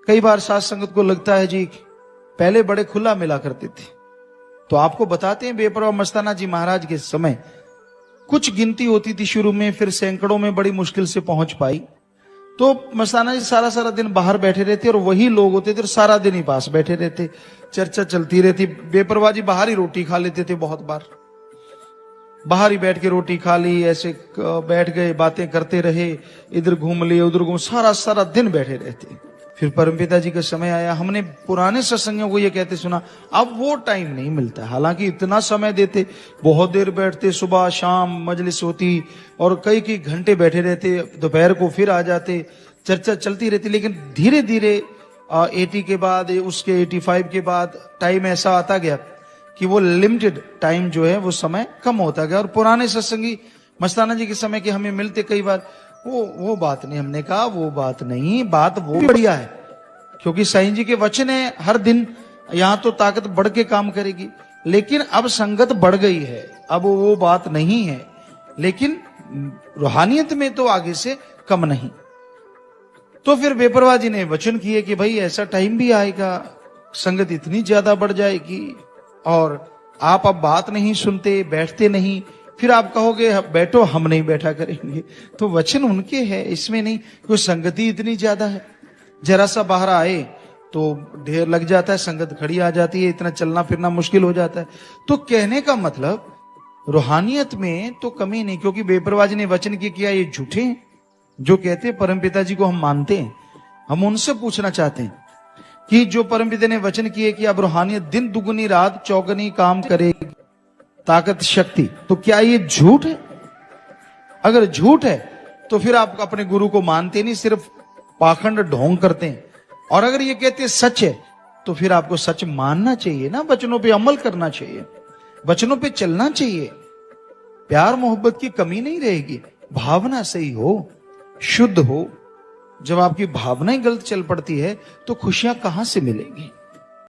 कई बार साथ संगत को लगता है जी पहले बड़े खुला मिला करते थे, तो आपको बताते हैं बेपरवाह मस्ताना जी महाराज के समय कुछ गिनती होती थी शुरू में, फिर सैकड़ों में बड़ी मुश्किल से पहुंच पाई। तो मस्ताना जी सारा सारा दिन बाहर बैठे रहते और वही लोग होते थे और सारा दिन ही पास बैठे रहते, चर्चा चलती रहती। बेपरवाह जी बाहर ही रोटी खा लेते थे, बहुत बार बाहर ही बैठ के रोटी खा ली, ऐसे बैठ गए, बातें करते रहे, इधर घूम लिए उधर घूम, सारा सारा दिन बैठे रहते। फिर परमपिता जी का समय आया, हमने पुराने सत्संगियों को ये कहते सुना अब वो टाइम नहीं मिलता, हालांकि इतना समय देते, बहुत देर बैठते, सुबह शाम मजलिस होती और कई कई घंटे बैठे रहते, दोपहर को फिर आ जाते, चर्चा चलती रहती। लेकिन धीरे धीरे 80 के बाद, उसके 85 के बाद टाइम ऐसा आता गया कि वो लिमिटेड टाइम जो है वो समय कम होता गया। और पुराने सत्संगी मस्ताना जी के समय के हमें मिलते कई बार, वो बात नहीं, हमने कहा वो बात नहीं, बात वो बढ़िया है, क्योंकि साईं जी के वचन है हर दिन, यहां तो ताकत बढ़ के काम करेगी। लेकिन अब संगत बढ़ गई है, अब वो बात नहीं है, लेकिन रूहानियत में तो आगे से कम नहीं। तो फिर बेपरवाह जी ने वचन किए कि भाई ऐसा टाइम भी आएगा, संगत इतनी ज्यादा बढ़ जाएगी और आप अब बात नहीं सुनते, बैठते नहीं, फिर आप कहोगे बैठो, हम नहीं बैठा करेंगे। तो वचन उनके हैं, इसमें नहीं, कोई संगति इतनी ज्यादा है, जरा सा बाहर आए तो ढेर लग जाता है, संगत खड़ी आ जाती है, इतना चलना फिरना मुश्किल हो जाता है। तो कहने का मतलब रूहानियत में तो कमी नहीं, क्योंकि बेपरवाह जी ने वचन किया, ये झूठे हैं जो कहते हैं परमपिता जी को हम मानते हैं। हम उनसे पूछना चाहते हैं कि जो परमपिता ने वचन किए कि अब रूहानियत दिन दुगुनी रात चौगुनी काम करेगी, ताकत शक्ति, तो क्या ये झूठ है? अगर झूठ है तो फिर आप अपने गुरु को मानते नहीं, सिर्फ पाखंड ढोंग करते हैं। और अगर ये कहते सच है तो फिर आपको सच मानना चाहिए ना, वचनों पे अमल करना चाहिए, वचनों पे चलना चाहिए। प्यार मोहब्बत की कमी नहीं रहेगी, भावना सही हो, शुद्ध हो। जब आपकी भावनाएं गलत चल पड़ती है तो खुशियां कहां से मिलेंगी?